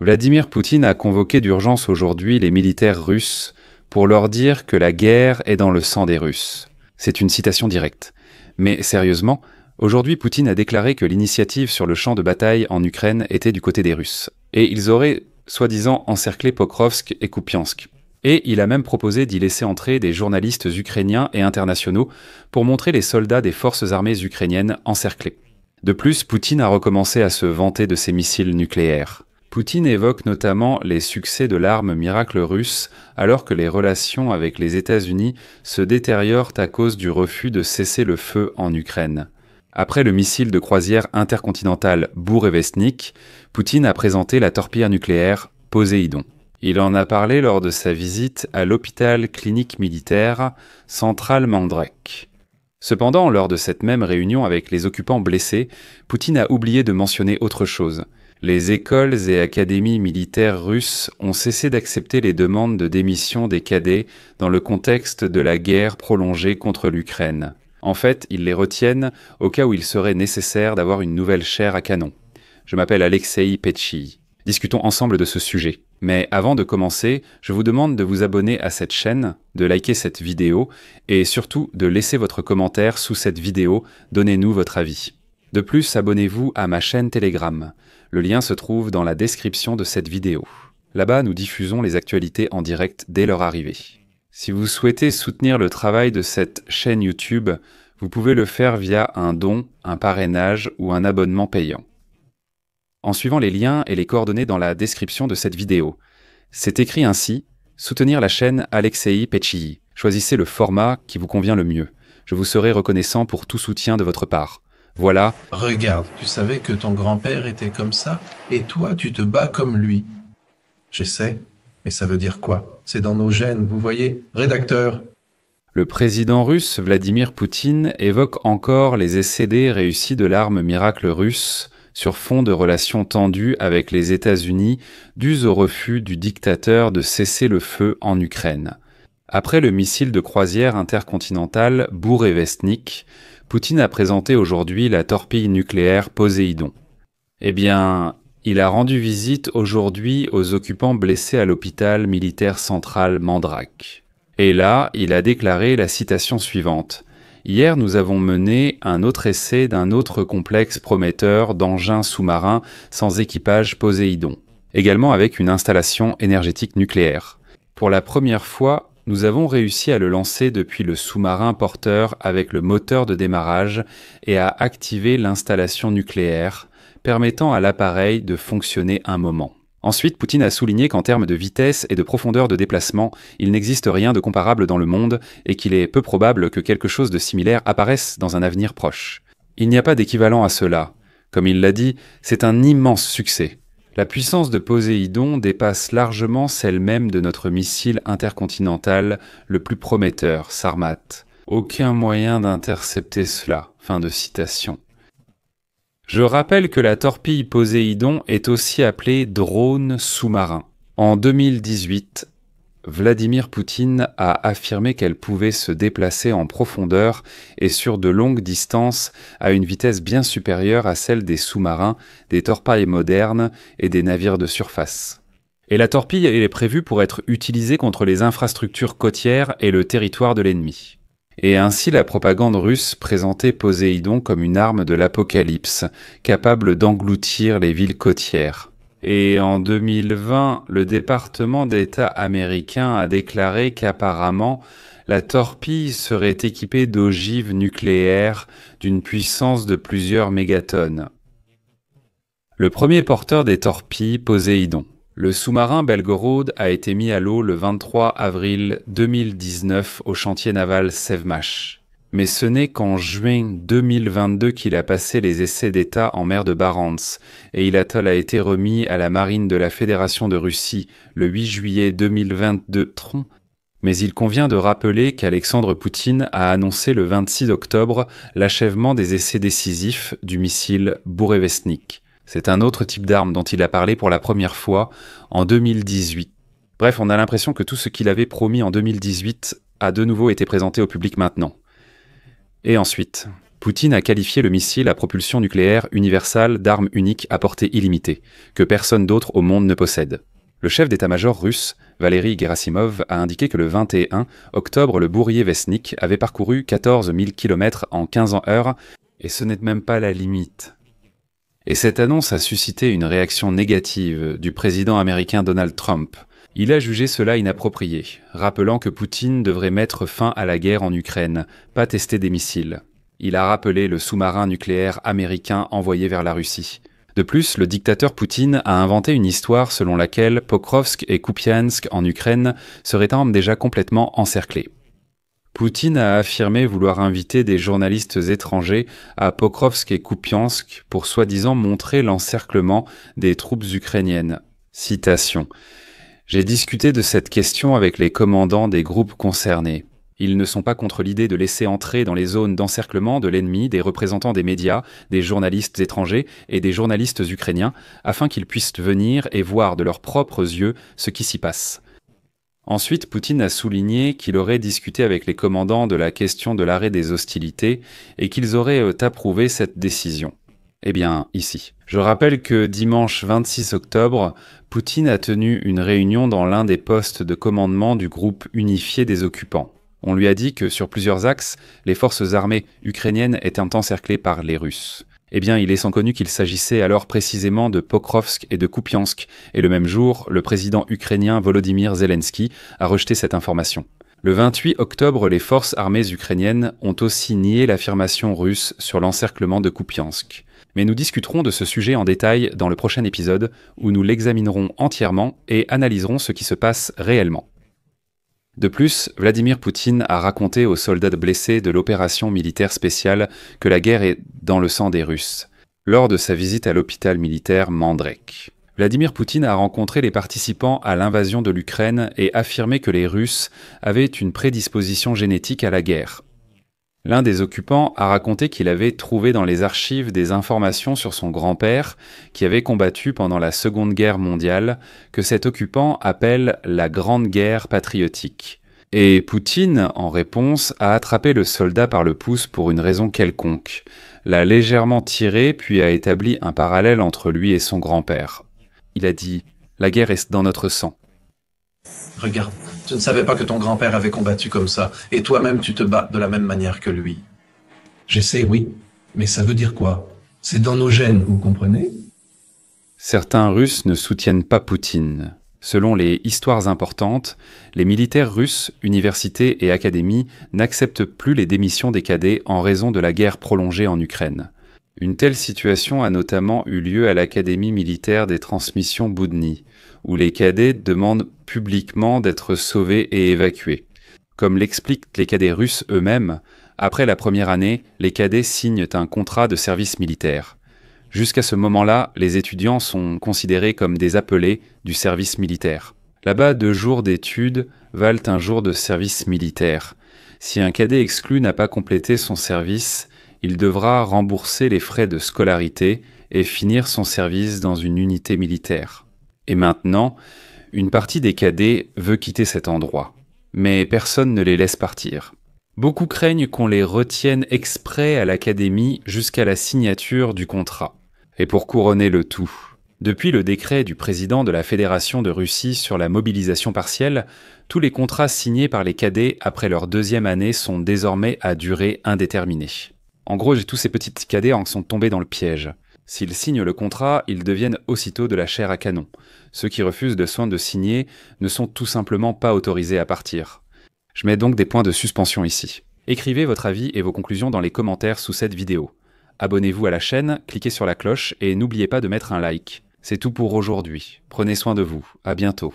Vladimir Poutine a convoqué d'urgence aujourd'hui les militaires russes pour leur dire que la guerre est dans le sang des Russes. C'est une citation directe. Mais sérieusement, aujourd'hui Poutine a déclaré que l'initiative sur le champ de bataille en Ukraine était du côté des Russes. Et ils auraient, soi-disant, encerclé Pokrovsk et Kupiansk. Et il a même proposé d'y laisser entrer des journalistes ukrainiens et internationaux pour montrer les soldats des forces armées ukrainiennes encerclés. De plus, Poutine a recommencé à se vanter de ses missiles nucléaires. Poutine évoque notamment les succès de l'arme miracle russe alors que les relations avec les États-Unis se détériorent à cause du refus de cesser le feu en Ukraine. Après le missile de croisière intercontinental Bourevestnik, Poutine a présenté la torpille nucléaire Poséidon. Il en a parlé lors de sa visite à l'hôpital clinique militaire Central Mandrak. Cependant, lors de cette même réunion avec les occupants blessés, Poutine a oublié de mentionner autre chose. Les écoles et académies militaires russes ont cessé d'accepter les demandes de démission des cadets dans le contexte de la guerre prolongée contre l'Ukraine. En fait, ils les retiennent au cas où il serait nécessaire d'avoir une nouvelle chair à canon. Je m'appelle Alexei Petchii. Discutons ensemble de ce sujet. Mais avant de commencer, je vous demande de vous abonner à cette chaîne, de liker cette vidéo et surtout de laisser votre commentaire sous cette vidéo. Donnez-nous votre avis. De plus, abonnez-vous à ma chaîne Telegram. Le lien se trouve dans la description de cette vidéo. Là-bas, nous diffusons les actualités en direct dès leur arrivée. Si vous souhaitez soutenir le travail de cette chaîne YouTube, vous pouvez le faire via un don, un parrainage ou un abonnement payant. En suivant les liens et les coordonnées dans la description de cette vidéo. C'est écrit ainsi, soutenir la chaîne Alexei Petchii. Choisissez le format qui vous convient le mieux. Je vous serai reconnaissant pour tout soutien de votre part. Voilà. Regarde, tu savais que ton grand-père était comme ça, et toi, tu te bats comme lui. Je sais, mais ça veut dire quoi? C'est dans nos gènes, vous voyez? Rédacteur. Le président russe Vladimir Poutine évoque encore les essais réussis de l'arme miracle russe sur fond de relations tendues avec les États-Unis dues au refus du dictateur de cesser le feu en Ukraine. Après le missile de croisière intercontinental Bourevestnik, Poutine a présenté aujourd'hui la torpille nucléaire Poséidon. Eh bien, il a rendu visite aujourd'hui aux occupants blessés à l'hôpital militaire central Mandrak. Et là, il a déclaré la citation suivante. Hier, nous avons mené un autre essai d'un autre complexe prometteur d'engins sous-marins sans équipage Poséidon, également avec une installation énergétique nucléaire. Pour la première fois, nous avons réussi à le lancer depuis le sous-marin porteur avec le moteur de démarrage et à activer l'installation nucléaire, permettant à l'appareil de fonctionner un moment. Ensuite, Poutine a souligné qu'en termes de vitesse et de profondeur de déplacement, il n'existe rien de comparable dans le monde et qu'il est peu probable que quelque chose de similaire apparaisse dans un avenir proche. Il n'y a pas d'équivalent à cela. Comme il l'a dit, c'est un immense succès. La puissance de Poséidon dépasse largement celle même de notre missile intercontinental le plus prometteur, Sarmat. Aucun moyen d'intercepter cela. Fin de citation. Je rappelle que la torpille Poséidon est aussi appelée drone sous-marin. En 2018, Vladimir Poutine a affirmé qu'elle pouvait se déplacer en profondeur et sur de longues distances à une vitesse bien supérieure à celle des sous-marins, des torpilles modernes et des navires de surface. Et la torpille est prévue pour être utilisée contre les infrastructures côtières et le territoire de l'ennemi. Et ainsi la propagande russe présentait Poséidon comme une arme de l'apocalypse, capable d'engloutir les villes côtières. Et en 2020, le département d'État américain a déclaré qu'apparemment, la torpille serait équipée d'ogives nucléaires d'une puissance de plusieurs mégatonnes. Le premier porteur des torpilles, Poséidon. Le sous-marin Belgorod a été mis à l'eau le 23 avril 2019 au chantier naval Sevmash. Mais ce n'est qu'en juin 2022 qu'il a passé les essais d'État en mer de Barents et l'atoll a été remis à la marine de la Fédération de Russie le 8 juillet 2022. Mais il convient de rappeler qu'Alexandre Poutine a annoncé le 26 octobre l'achèvement des essais décisifs du missile Bourevestnik. C'est un autre type d'arme dont il a parlé pour la première fois en 2018. Bref, on a l'impression que tout ce qu'il avait promis en 2018 a de nouveau été présenté au public maintenant. Et ensuite, Poutine a qualifié le missile à propulsion nucléaire universelle d'arme unique à portée illimitée, que personne d'autre au monde ne possède. Le chef d'état-major russe, Valery Gerasimov, a indiqué que le 21 octobre, le bourrier Vesnik avait parcouru 14 000 km en 15 heures, et ce n'est même pas la limite. Et cette annonce a suscité une réaction négative du président américain Donald Trump. Il a jugé cela inapproprié, rappelant que Poutine devrait mettre fin à la guerre en Ukraine, pas tester des missiles. Il a rappelé le sous-marin nucléaire américain envoyé vers la Russie. De plus, le dictateur Poutine a inventé une histoire selon laquelle Pokrovsk et Kupiansk en Ukraine seraient déjà complètement encerclés. Poutine a affirmé vouloir inviter des journalistes étrangers à Pokrovsk et Kupiansk pour soi-disant montrer l'encerclement des troupes ukrainiennes. Citation. « J'ai discuté de cette question avec les commandants des groupes concernés. Ils ne sont pas contre l'idée de laisser entrer dans les zones d'encerclement de l'ennemi des représentants des médias, des journalistes étrangers et des journalistes ukrainiens, afin qu'ils puissent venir et voir de leurs propres yeux ce qui s'y passe. » Ensuite, Poutine a souligné qu'il aurait discuté avec les commandants de la question de l'arrêt des hostilités et qu'ils auraient approuvé cette décision. Eh bien, ici. Je rappelle que dimanche 26 octobre, Poutine a tenu une réunion dans l'un des postes de commandement du groupe unifié des occupants. On lui a dit que sur plusieurs axes, les forces armées ukrainiennes étaient encerclées par les Russes. Eh bien, il est sans connu qu'il s'agissait alors précisément de Pokrovsk et de Kupiansk, et le même jour, le président ukrainien Volodymyr Zelensky a rejeté cette information. Le 28 octobre, les forces armées ukrainiennes ont aussi nié l'affirmation russe sur l'encerclement de Kupiansk. Mais nous discuterons de ce sujet en détail dans le prochain épisode, où nous l'examinerons entièrement et analyserons ce qui se passe réellement. De plus, Vladimir Poutine a raconté aux soldats blessés de l'opération militaire spéciale que la guerre est dans le sang des Russes, lors de sa visite à l'hôpital militaire Mandrek. Vladimir Poutine a rencontré les participants à l'invasion de l'Ukraine et affirmé que les Russes avaient une prédisposition génétique à la guerre. L'un des occupants a raconté qu'il avait trouvé dans les archives des informations sur son grand-père, qui avait combattu pendant la Seconde Guerre mondiale, que cet occupant appelle la Grande Guerre patriotique. Et Poutine, en réponse, a attrapé le soldat par le pouce pour une raison quelconque, l'a légèrement tiré puis a établi un parallèle entre lui et son grand-père. Il a dit « La guerre est dans notre sang ». Regarde, je ne savais pas que ton grand-père avait combattu comme ça, et toi-même tu te bats de la même manière que lui. J'essaie, oui, mais ça veut dire quoi? C'est dans nos gènes, vous comprenez? Certains Russes ne soutiennent pas Poutine. Selon les histoires importantes, les militaires russes, universités et académies n'acceptent plus les démissions des cadets en raison de la guerre prolongée en Ukraine. Une telle situation a notamment eu lieu à l'Académie militaire des transmissions Boudny, où les cadets demandent publiquement d'être sauvés et évacués. Comme l'expliquent les cadets russes eux-mêmes, après la première année, les cadets signent un contrat de service militaire. Jusqu'à ce moment-là, les étudiants sont considérés comme des appelés du service militaire. Là-bas, 2 jours d'études valent un jour de service militaire. Si un cadet exclu n'a pas complété son service, il devra rembourser les frais de scolarité et finir son service dans une unité militaire. Et maintenant, une partie des cadets veut quitter cet endroit, mais personne ne les laisse partir. Beaucoup craignent qu'on les retienne exprès à l'académie jusqu'à la signature du contrat. Et pour couronner le tout, depuis le décret du président de la Fédération de Russie sur la mobilisation partielle, tous les contrats signés par les cadets après leur 2e année sont désormais à durée indéterminée. En gros, tous ces petits cadets en sont tombés dans le piège. S'ils signent le contrat, ils deviennent aussitôt de la chair à canon. Ceux qui refusent de signer ne sont tout simplement pas autorisés à partir. Je mets donc des points de suspension ici. Écrivez votre avis et vos conclusions dans les commentaires sous cette vidéo. Abonnez-vous à la chaîne, cliquez sur la cloche et n'oubliez pas de mettre un like. C'est tout pour aujourd'hui. Prenez soin de vous. À bientôt.